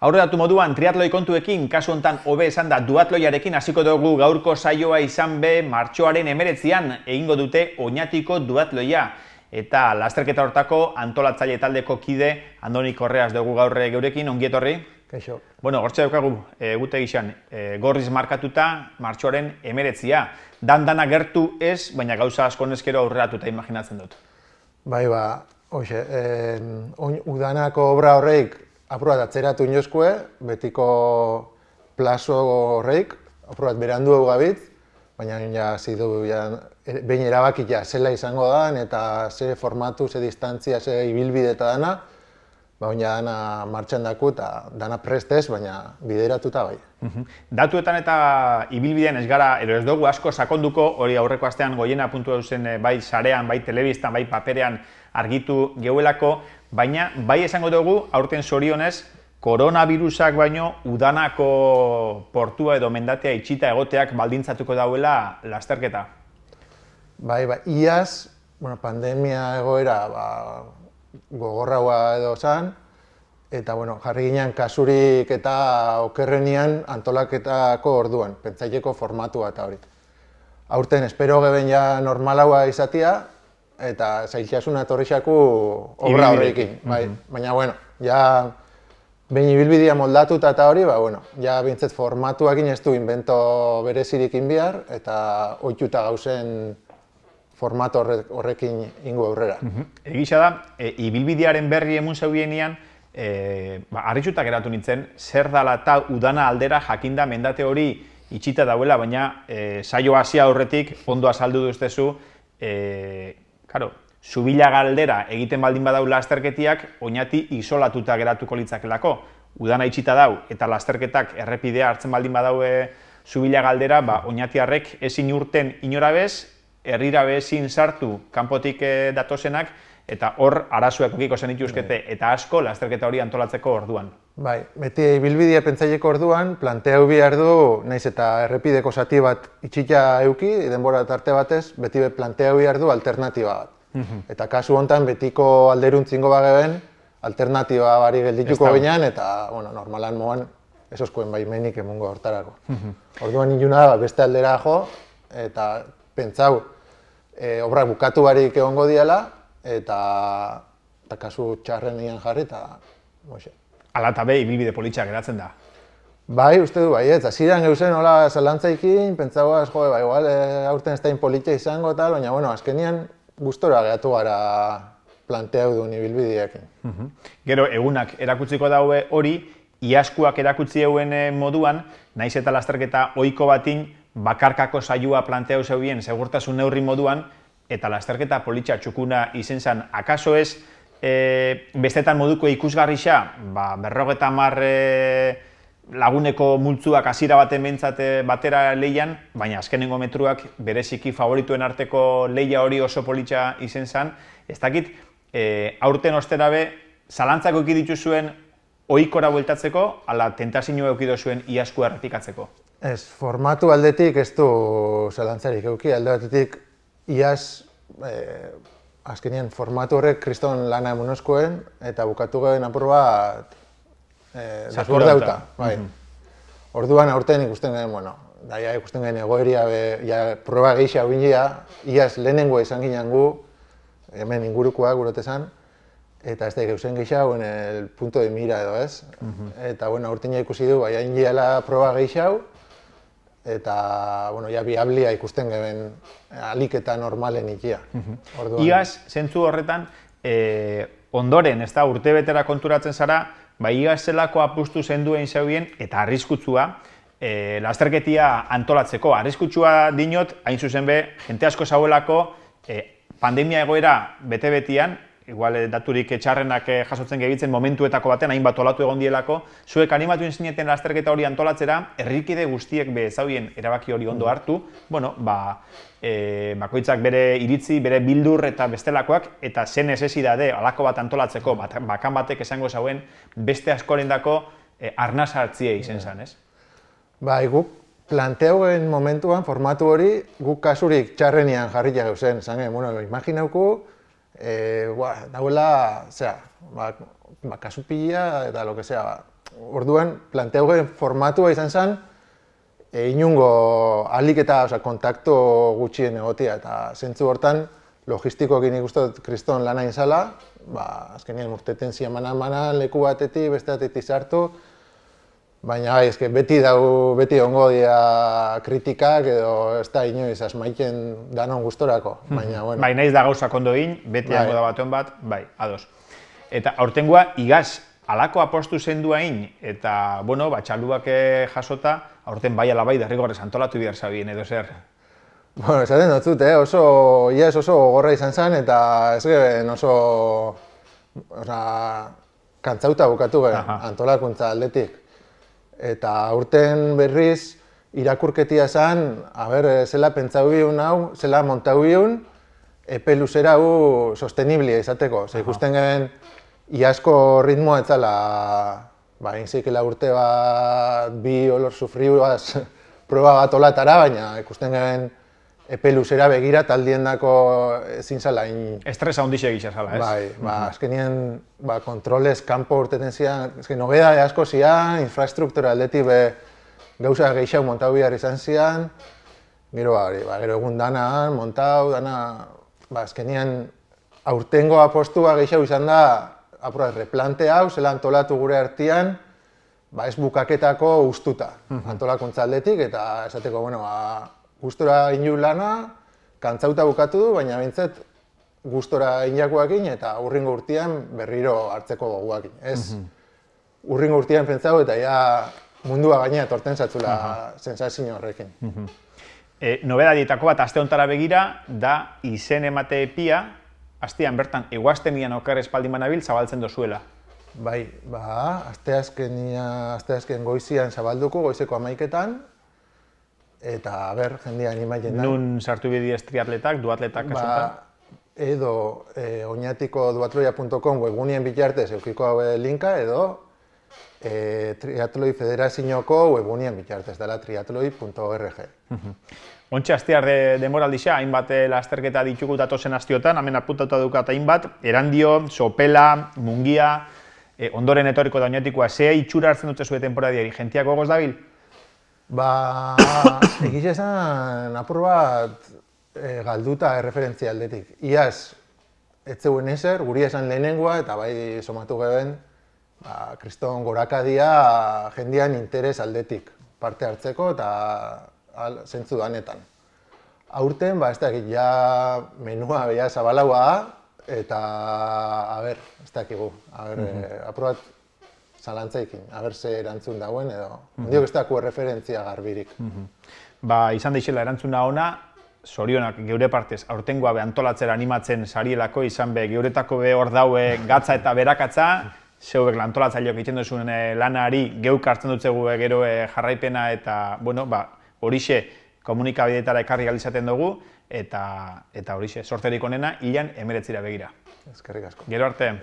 Aurreratu moduan, triatloi kontuekin, kasu hontan hobe esan da duatloiarekin hasiko dugu gaurko saioa izan be martxoaren 19an egingo dute Oñatiko duatloia. Eta lasterketa hortako antolatzaile taldeko kide Andoni Korreaz dugu gaur geurekin, ongi etorri. Kaixo. Bueno, hortxe daukagu, gute gixan, gorriz markatuta martxoaren 19a. Dan-dana gertu ez, baina gauza asko neskero aurreratuta imaginatzen dut. Bai, hoxe, udanako obra horreik aprobat atzeratu inoskue, betiko plazo horreik, aprobat berandu gabitz, baina ja zidu, behin erabakit zela izango da, eta ze formatu, ze distantzia, ze ibilbide eta dana, baina dana martxan daku eta dana prestez, baina bideratuta bai. Datuetan eta ibilbidean ez gara, ero ez dugu asko sakonduko, hori aurreko astean goiena puntu zen bai sarean, bai telebistan, bai paperean argitu geuelako, baina bai esango dugu, aurten zorionez, koronavirusak baino udanako portua edo mendatea itxita egoteak baldintzatuko dauela lasterketa. Bai, iaz, pandemia egoera gogorraua edo zan, eta jarri ginen kasurik eta okerrenian antolaketako orduan, pentsaileko formatua eta hori. Aurten espero geben ja normalaua izatea, eta zailtasuna etorrixaku obra horrekin. Baina, ja behin ibilbidea moldatuta eta hori, ja bintzet formatuakin ez du invento berezirikin behar, eta ohituta gauzen formato horrekin ingo aurrera. Egisa da, ibilbidearen berri emun zeubienean, harritxutak geratu nintzen, zer dala eta udana aldera jakinda mendate hori itxita dauela, baina saio hasia aurretik ondo azaldu duztezu, Zubila galdera egiten baldin badau lasterketiak, Oñati isolatuta geratuko litzakelako. Udana itxita dau eta lasterketak errepidea hartzen baldin badau Zubila galdera, Oñatiarrek ezin urten inora bez, herrira bezin sartu kanpotik datozenak, eta hor arazoak okiko zen ituzkete eta asko lasterketa hori antolatzeko orduan. Bai, beti ibilbidea pentsaileko orduan, planteau behar du, naiz eta errepideko zati bat itxita euki, denbora tarte batez, beti planteau behar du alternatiba bat. Eta kasu hontan betiko alderuntzingo bageben, alternatiba bari geldituko ginean, eta normalan moan esoskuen baimenik emungo hortarako. Orduan inuna beste aldera jo, eta pentsau, obrak bukatu barik egongo diala, eta kasu txarrenian jarri, eta Ala eta be, ibilbide politxak geratzen da. Bai, uste du bai, ez. Hasieran geuzen hola zalantzaikin, pentsagoaz, igual aurten ez da politxa izango eta, baina, azkenian gustora geratu gara planteau duen ibilbideekin. Gero, egunak erakutziko daue hori, iazkuak erakutzi euen moduan, naiz eta lasterketa ohiko batin, bakarkako saioa planteau zeubien segurtasun neurri moduan, eta lasterketa politxa txukuna izen zen, akaso ez, bestetan moduko ikusgarrixa, 50 laguneko multzuak hasiera baten behintzat batera lehian, baina azkenengo metruak bereziki favorituen arteko lehia hori oso politxa izen zen. Ez dakit, aurten osterabe, zalantzako ekiditu zuen ohikora bueltatzeko, ala tentazioa eukido zuen iazku errepikatzeko? Ez, formatu aldetik ez du zalantzarik euki, alde batetik iaz, azkenean formatu horrek kriston lana emunozkoen, eta bukatu gehen apur bat desbordeuta. Orduan aurten ikusten gehen, ikusten gehen egoeria, proba gehiago bingia, iaz lehenengo izan ginen gu, hemen ingurukoa gurotezan, eta ez da geuzen gehiago en el punto de mira edo ez. Eta aurten ikusi du, hain giala proba gehiago, eta biablia ikusten geben alik eta normalen ikia. Iaz, zentzu horretan, ondoren, ez da, urtebetera konturatzen zara, iaz zelako apustu zenduen zeubien eta arriskutsua lasterketia antolatzeko. Arriskutsua dinot, hain zuzen be, jente asko zauelako pandemia egoera bete-betian, igual daturik txarrenak jasotzen gehitzen momentuetako batean, hainbat olatu egon dielako, zuek animatu inzineten lasterketa hori antolatzera, herrikide guztiek bezaubien erabaki hori ondo hartu, bakoitzak bere iritzi, bere bildur eta bestelakoak, eta zen nesesidade alako bat antolatzeko, bakan batek esango zauen, beste askorendako arnaz hartzia izen zen, ez? Bai, guk planteauen momentuan, formatu hori, guk kasurik txarrenian jarriak geuzen, imaginauku, dauela, kasu pila eta lo que sea, orduan, planteugen formatua izan zen, inungo ahalik eta kontakto gutxien egotia, eta zentzu hortan, logistikoekin ikustot kriston lana inzala, azkenean urteten ziamana leku batetik, beste batetik sartu, baina beti ongo dira kritikak edo ez da inoiz asmaiken danon gustorako, baina bueno. Bai, naiz da gauzak ondo egin, beti hango da baten bat, bai, ados. Eta aurtengoa igaz alako apostu zendua egin, eta, bueno, txaluak jasota, aurten bai ala bai derrigorrez antolatu behar zabien edo zer. Bueno, esaten dutzut, iaz oso gogorra izan zen, eta ez geben oso kantzauta bukatu gehen antolakuntza aldetik. Eta aurten berriz irakurketia zen, zela pentsau biun hau, zela montau biun, epe luzera hau sosteniblia izateko. Ikusten geben, iazko ritmoa etzala, inzikela urte bat, bi olor sufriuaz proba bat olatara, baina ikusten geben epe luzera begira taldiendako ezin zala. Estresa hondixe egitza zala, ez? Bai, azkenien kontrolez kanpo urteten zian, nobeda asko zian, infrastruktura aldetik gauza gehiago montau behar izan zian, gero egun dana, montau, dana, azkenien aurtengo apostua gehiago izan da, replante hau, zela antolatu gure artean, ez bukaketako ustuta, antolakuntza aldetik, eta esateko, gustora inu lana, kantzauta bukatu du, baina bintzet gustora inakoakin eta urringo urtean berriro hartzeko goguakin. Ez, urringo urtean pentsau eta mundua gainera torten zatzula sensazio horrekin. Nobedadietako bat, aste hontara begira, da izen emate epia, astean bertan, eguaztenian okar espaldin banabil, zabaltzen dozuela. Bai, asteazken goizian zabalduko, goizeko 11etan, eta jendea animatzen da. Nun sartu bidiez triatletak, duatletak kasuntan? Edo oinatiko duatloia.com webgunien bitartez eukiko linka, edo Triatloi Federazioko webgunien bitartez, dela triatloi.org. Ontxe, astear demoraldixa, hainbat lasterketa ditugu datozen astiotan, hemen apuntatu dukat hainbat, Erandio, Sopela, Mungia, ondoren etorriko da oinatikoa, ze itxura hartzen dute zuen temporadiari, jentiak gogoz dabil? Egiz esan apur bat galduta erreferentzia aldetik. Iaz, ez zeuen ezer, guri esan lehenengoa, eta bai somatu geben, kriston gorakadia jendean interes aldetik parte hartzeko eta zentzu danetan. Aurten, ez dakit, menua zabalaua, eta, ez dakigu, apur bat zalantzaikin, ze erantzun dauen edo. Ondiok ez daku referentzia garbirik. Izan deixela erantzuna ona, zorionak geure partez, aurtengoa antolatzera animatzen sarielako, izan geuretako hor daue gatza eta berakatza, zeuek antolatzaileok egiten duzuen lanari geuk hartzen dutzegu gero jarraipena eta, horixe komunikabideetara ekarri galdizaten dugu, eta horixe, sorterik onena, hilan 19 begira. Eskerrik asko. Gero arte.